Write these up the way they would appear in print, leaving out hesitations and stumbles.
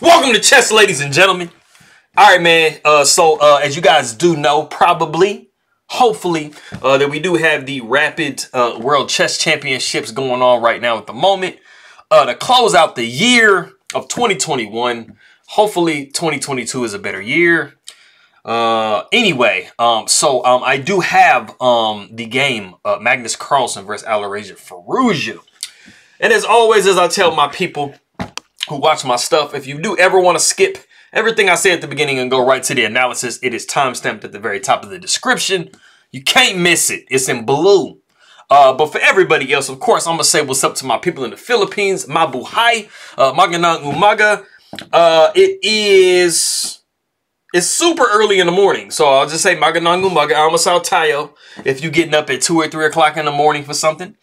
Welcome to chess, ladies and gentlemen. All right, man. As you guys do know, hopefully, that we do have the Rapid World Chess Championships going on right now at the moment. To close out the year of 2021. Hopefully, 2022 is a better year. I do have the game Magnus Carlsen versus Alireza Firouzja. And as always, as I tell my people who watch my stuff, if you do ever want to skip everything I say at the beginning and go right to the analysis, it is timestamped at the very top of the description. You can't miss it. It's in blue. But for everybody else, of course, I'm going to say what's up to my people in the Philippines. Mabuhay, magandang umaga. It's super early in the morning, so I'll just say magandang umaga, almasal tayo if you're getting up at 2 or 3 o'clock in the morning for something.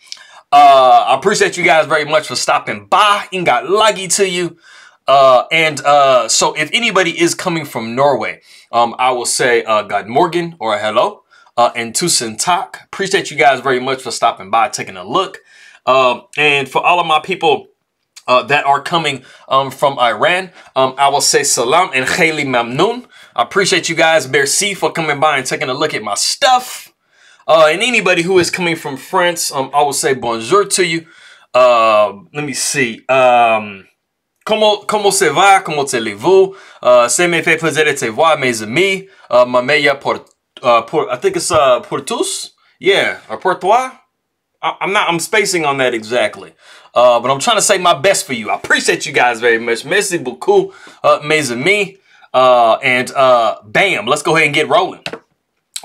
I appreciate you guys very much for stopping by. Ingat lagi to you. So if anybody is coming from Norway, I will say God morgen or hello. And tusen tak. Appreciate you guys very much for stopping by, taking a look. And for all of my people that are coming from Iran, I will say salam and khayli mamnoon. I appreciate you guys, merci, for coming by and taking a look at my stuff. And anybody who is coming from France, I will say bonjour to you. Let me see. Comment ça va? Comment allez-vous? Ça me fait plaisir de te voir, mes amis. Ma meilleure I think it's pour tous. Yeah, or pour toi. I'm spacing on that exactly. But I'm trying to say my best for you. I appreciate you guys very much. Merci beaucoup, mes amis. Bam, let's go ahead and get rolling.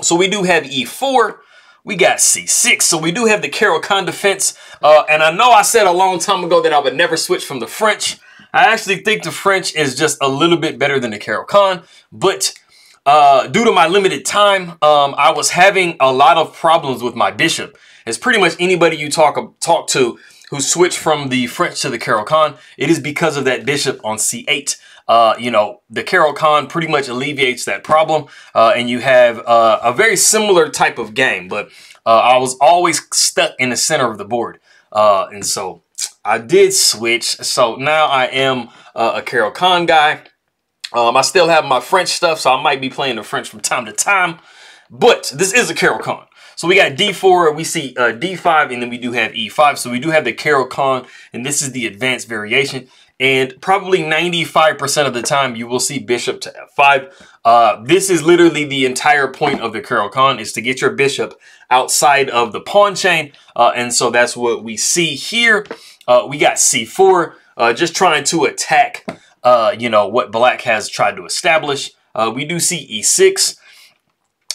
So we do have E4. We got C6. So we do have the Caro-Kann defense. And I know I said a long time ago that I would never switch from the French. I actually think the French is just a little bit better than the Caro-Kann. But due to my limited time, I was having a lot of problems with my bishop. As pretty much anybody you talk to who switched from the French to the Caro-Kann, it is because of that bishop on C8. The Caro-Kann pretty much alleviates that problem, and you have a very similar type of game, but I was always stuck in the center of the board, and so I did switch. So now I am a Caro-Kann guy. I still have my French stuff, so I might be playing the French from time to time, but this is a Caro-Kann. So we got D4, we see D5, and then we do have E5. So we do have the Caro-Kann, and this is the advanced variation. And probably 95% of the time, you will see bishop to F5. This is literally the entire point of the Caro-Kann, is to get your bishop outside of the pawn chain. And so that's what we see here. We got C4, just trying to attack, what black has tried to establish. We do see E6.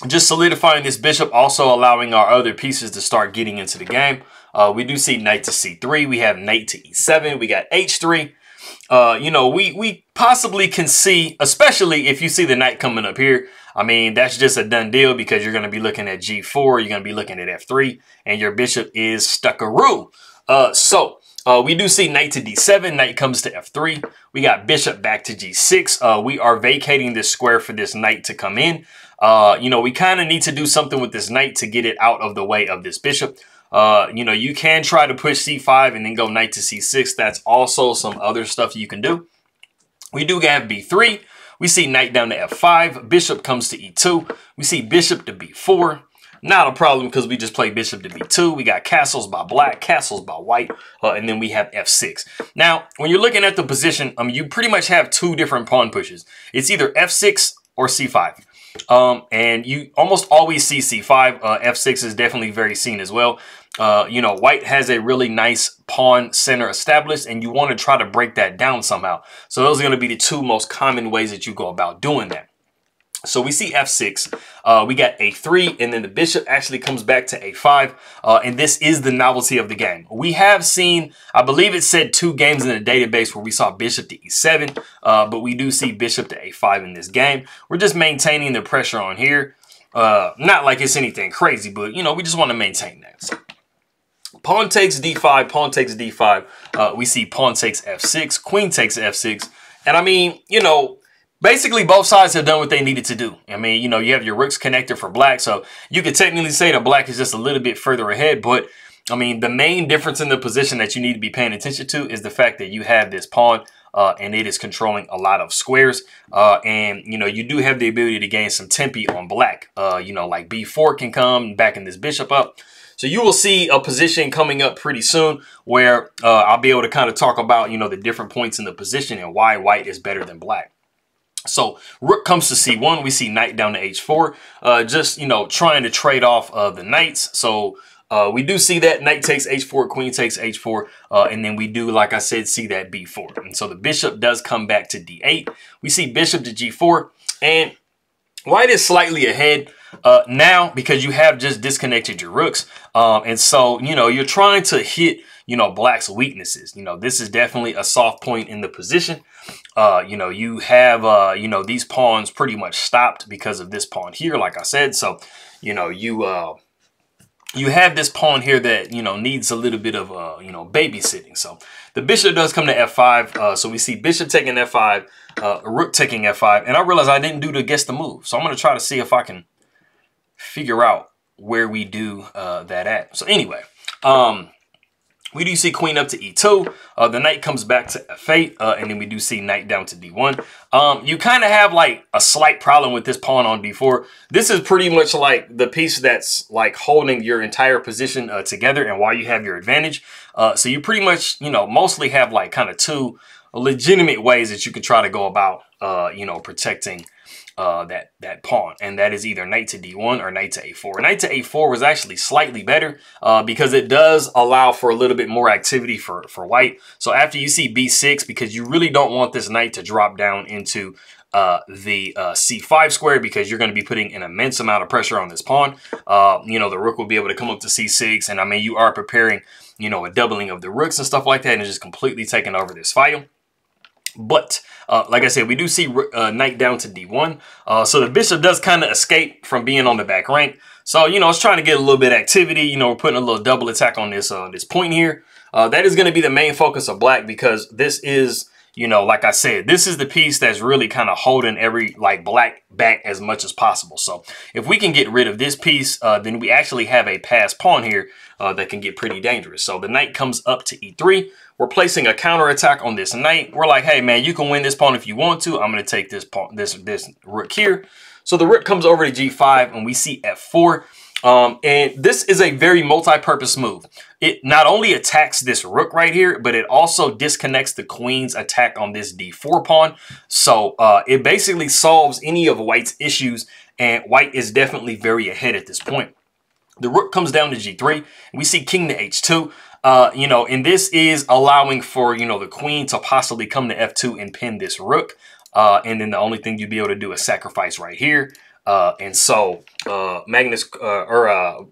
Just solidifying this bishop, also allowing our other pieces to start getting into the game. We do see knight to C3. We have knight to E7. We got H3. We possibly can see, especially if you see the knight coming up here. I mean, that's just a done deal because you're going to be looking at G4. You're going to be looking at F3. And your bishop is stuckaroo. We do see knight to D7. Knight comes to F3. We got bishop back to G6. We are vacating this square for this knight to come in. We kind of need to do something with this knight to get it out of the way of this bishop. You can try to push C5 and then go knight to C6. That's also some other stuff you can do. We do have B3. We see knight down to F5. Bishop comes to E2. We see bishop to B4. Not a problem because we just play bishop to B2. We got castles by black, castles by white, and then we have F6. Now, when you're looking at the position, you pretty much have two different pawn pushes. It's either F6 or C5. And you almost always see C5. F6 is definitely very seen as well. White has a really nice pawn center established, and you want to try to break that down somehow. So those are going to be the two most common ways that you go about doing that. So we see F6, we got A3, and then the bishop actually comes back to A5, and this is the novelty of the game. We have seen, I believe it said 2 games in the database where we saw bishop to E7, but we do see bishop to A5 in this game. We're just maintaining the pressure on here. Not like it's anything crazy, but, we just want to maintain that. So, pawn takes D5, pawn takes D5. We see pawn takes F6, queen takes F6, and I mean, basically, both sides have done what they needed to do. I mean, you have your rooks connected for black, so you could technically say that black is just a little bit further ahead, but I mean, the main difference in the position that you need to be paying attention to is the fact that you have this pawn and it is controlling a lot of squares. And, you know, you do have the ability to gain some tempi on black. You know, like b4 can come backing this bishop up. So you will see a position coming up pretty soon where I'll be able to kind of talk about, you know, the different points in the position and why white is better than black. So rook comes to c1. We see knight down to h4, just, you know, trying to trade off the knights. So we do see that knight takes h4, queen takes h4, and then we do, like I said, see that b4. And so the bishop does come back to d8. We see bishop to g4, and white is slightly ahead now because you have just disconnected your rooks. And so, you know, you're trying to hit, you know, black's weaknesses. You know, this is definitely a soft point in the position. You know, you have, you know, these pawns pretty much stopped because of this pawn here, like I said. So, you know, you have this pawn here that, you know, needs a little bit of, you know, babysitting. So the bishop does come to f5. So we see bishop taking f5, rook taking f5. And I realize I didn't do the guess the move. So I'm going to try to see if I can figure out where we do that at. So anyway, we do see queen up to e2. The knight comes back to f8, and then we do see knight down to d1. You kind of have like a slight problem with this pawn on d4. This is pretty much like the piece that's like holding your entire position together and why you have your advantage. So you pretty much, you know, mostly have like kind of two legitimate ways that you can try to go about, you know, protecting that pawn, and that is either knight to d1 or knight to a4. Knight to a4 was actually slightly better because it does allow for a little bit more activity for white. So after you see b6, because you really don't want this knight to drop down into the c5 square, because you're going to be putting an immense amount of pressure on this pawn. You know, the rook will be able to come up to c6, and I mean, you are preparing, you know, a doubling of the rooks and stuff like that, and just completely taking over this file. But like I said, we do see knight down to d1. So the bishop does kind of escape from being on the back rank. So, you know, it's trying to get a little bit of activity. You know, we're putting a little double attack on this this point here. That is going to be the main focus of black, because this is, you know, like I said, this is the piece that's really kind of holding every black back as much as possible. So if we can get rid of this piece, then we actually have a passed pawn here that can get pretty dangerous. So the knight comes up to e3. We're placing a counterattack on this knight. We're like, hey, man, you can win this pawn if you want to. I'm going to take this pawn, this rook here. So the rook comes over to g5, and we see f4. And this is a very multi-purpose move. It not only attacks this rook right here, but it also disconnects the queen's attack on this d4 pawn. So it basically solves any of white's issues, and white is definitely very ahead at this point. The rook comes down to g3. We see king to h2. You know, and this is allowing for, you know, the queen to possibly come to f2 and pin this rook. And then the only thing you'd be able to do is sacrifice right here. And so Alireza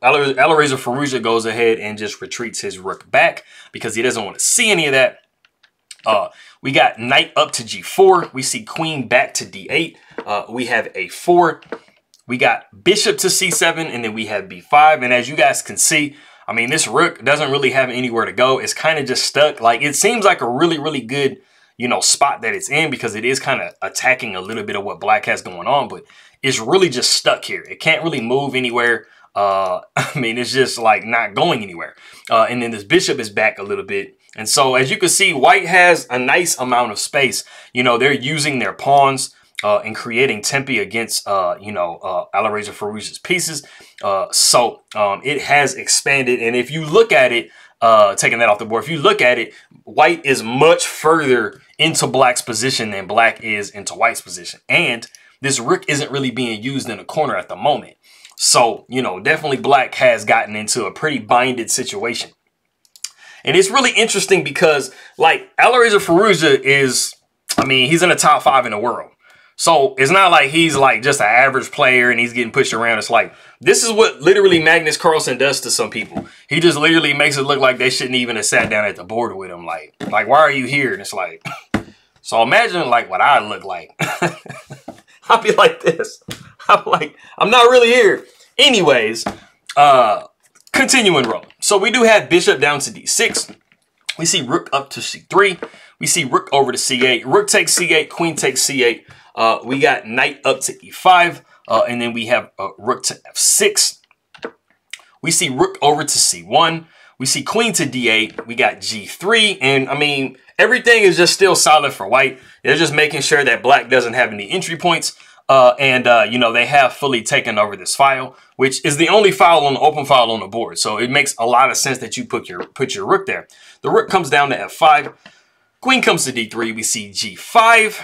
Firouzja goes ahead and just retreats his rook back because he doesn't want to see any of that. We got knight up to g4. We see queen back to d8. We have a4. We got bishop to c7, and then we have b5. And as you guys can see, I mean, this rook doesn't really have anywhere to go. It's kind of just stuck. Like, it seems like a really, really good, you know, spot that it's in, because it is kind of attacking a little bit of what black has going on, but it's really just stuck here. It can't really move anywhere. I mean, it's just like not going anywhere. And then this bishop is back a little bit. And so as you can see, white has a nice amount of space. You know, they're using their pawns and creating tempi against, you know, Alireza Firouzja's pieces. So it has expanded. And if you look at it, taking that off the board, if you look at it, white is much further into black's position than black is into white's position. And this rook isn't really being used in a corner at the moment. So, you know, definitely black has gotten into a pretty binded situation. And it's really interesting because, like, Alireza Firouzja is, I mean, he's in the top 5 in the world. So it's not like he's like just an average player and he's getting pushed around. It's like, this is what literally Magnus Carlsen does to some people. He just literally makes it look like they shouldn't even have sat down at the board with him. Like, why are you here? And it's like, so imagine like what I look like. I'll be like this. I'm like, I'm not really here. Anyways, continuing rolling. So we do have bishop down to d6. We see rook up to c3. We see rook over to c8. Rook takes c8. Queen takes c8. We got knight up to e5. And then we have rook to f6. We see rook over to c1. We see queen to d8. We got g3. And I mean, everything is just still solid for white. They're just making sure that black doesn't have any entry points. You know, they have fully taken over this file, which is the only file on the open file on the board. So it makes a lot of sense that you put your rook there. The rook comes down to f5. Queen comes to d3. We see g5.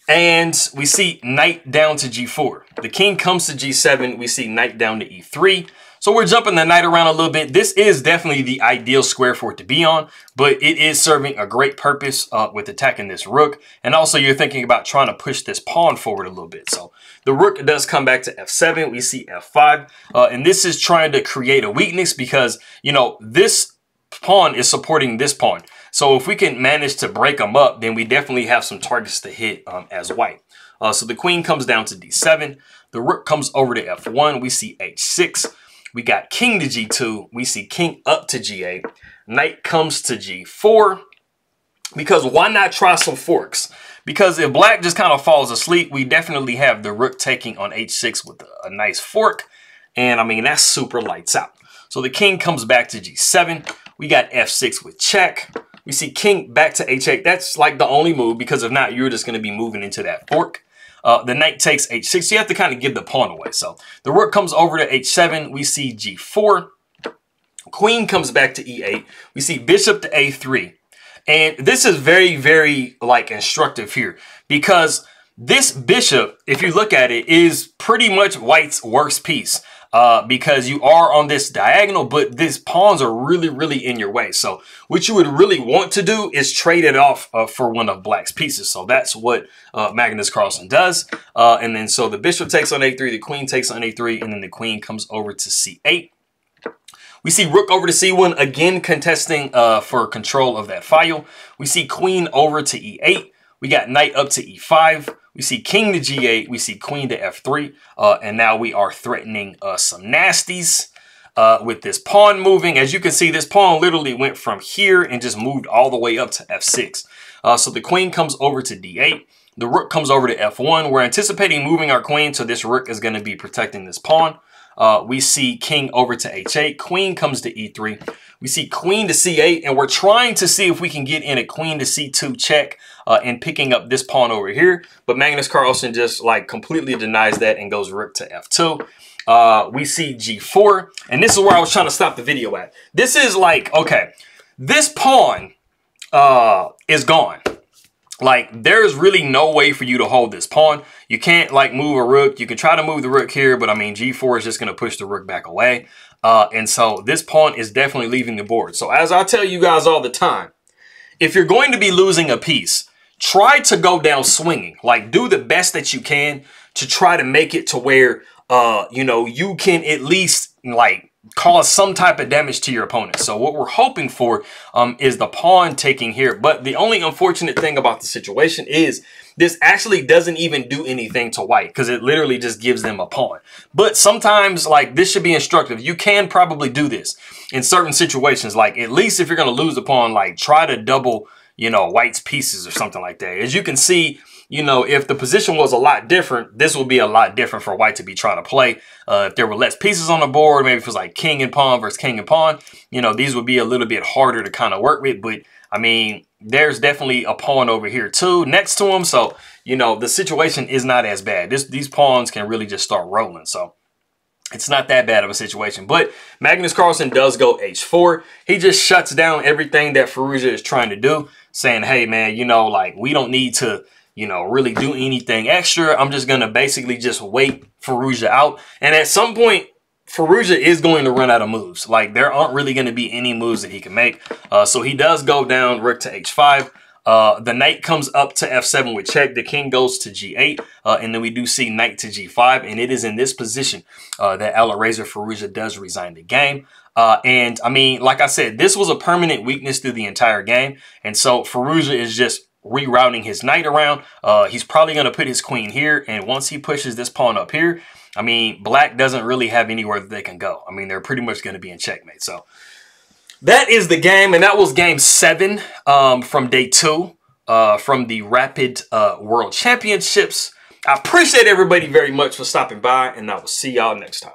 And we see knight down to g4. The king comes to g7. We see knight down to e3. So we're jumping the knight around a little bit. This is definitely the ideal square for it to be on, but it is serving a great purpose with attacking this rook. And also you're thinking about trying to push this pawn forward a little bit. So the rook does come back to f7. We see f5. And this is trying to create a weakness because, you know, this pawn is supporting this pawn. So if we can manage to break them up, then we definitely have some targets to hit as white. So the queen comes down to d7. The rook comes over to f1. We see h6. We got king to g2. We see king up to g8. Knight comes to g4. Because why not try some forks? Because if black just kind of falls asleep, we definitely have the rook taking on h6 with a nice fork. And I mean, that's super lights out. So the king comes back to g7. We got f6 with check. We see king back to h8. That's like the only move, because if not, you're just going to be moving into that fork. The knight takes h6. So you have to kind of give the pawn away. So the rook comes over to h7. We see g4. Queen comes back to e8. We see bishop to a3. And this is very, very like instructive here, because this bishop, if you look at it, is pretty much white's worst piece. Because you are on this diagonal, but these pawns are really, really in your way. So what you would really want to do is trade it off for one of black's pieces. So that's what Magnus Carlsen does. And then so the bishop takes on a3, the queen takes on a3, and then the queen comes over to c8. We see rook over to c1, again contesting for control of that file. We see queen over to e8. We got knight up to e5. We see king to g8. We see queen to f3. And now we are threatening some nasties with this pawn moving. As you can see, this pawn literally went from here and just moved all the way up to f6. So the queen comes over to d8. The rook comes over to f1. We're anticipating moving our queen, so this rook is going to be protecting this pawn. We see king over to h8. Queen comes to e3. We see queen to c8, and we're trying to see if we can get in a queen to c2 check and picking up this pawn over here. But Magnus Carlsen just like completely denies that and goes rook to f2. We see g4, and this is where I was trying to stop the video at. This is like, okay, this pawn is gone. Like, there's really no way for you to hold this pawn. You can't, like, move a rook. You can try to move the rook here, but, I mean, g4 is just going to push the rook back away. And so this pawn is definitely leaving the board. So as I tell you guys all the time, if you're going to be losing a piece, try to go down swinging. Like, do the best that you can to try to make it to where, you know, you can at least, like, cause some type of damage to your opponent. So what we're hoping for is the pawn taking here. But the only unfortunate thing about the situation is this actually doesn't even do anything to white, because it literally just gives them a pawn. But sometimes, like, this should be instructive. You can probably do this in certain situations. Like, at least if you're going to lose the pawn, like, try to double, you know, white's pieces or something like that. As you can see, you know, if the position was a lot different, this would be a lot different for white to be trying to play. If there were less pieces on the board, maybe if it was like king and pawn versus king and pawn, you know, these would be a little bit harder to kind of work with. But, I mean, there's definitely a pawn over here, too, next to him. So, you know, the situation is not as bad. These pawns can really just start rolling. So it's not that bad of a situation. But Magnus Carlsen does go h4. He just shuts down everything that Firouzja is trying to do, saying, hey, man, you know, like, we don't need to, you know, really do anything extra. I'm just going to basically just wait Firouzja out. And at some point, Firouzja is going to run out of moves. Like, there aren't really going to be any moves that he can make. So he does go down rook to h5. The knight comes up to f7 with check. The king goes to g8. And then we do see knight to g5. And it is in this position that Alireza Firouzja does resign the game. And, I mean, like I said, this was a permanent weakness through the entire game. And so Firouzja is just rerouting his knight around. He's probably going to put his queen here. And once he pushes this pawn up here, I mean, black doesn't really have anywhere that they can go. I mean, they're pretty much going to be in checkmate. So that is the game. And that was game 7 from day 2 from the Rapid World Championships. I appreciate everybody very much for stopping by, and I will see y'all next time.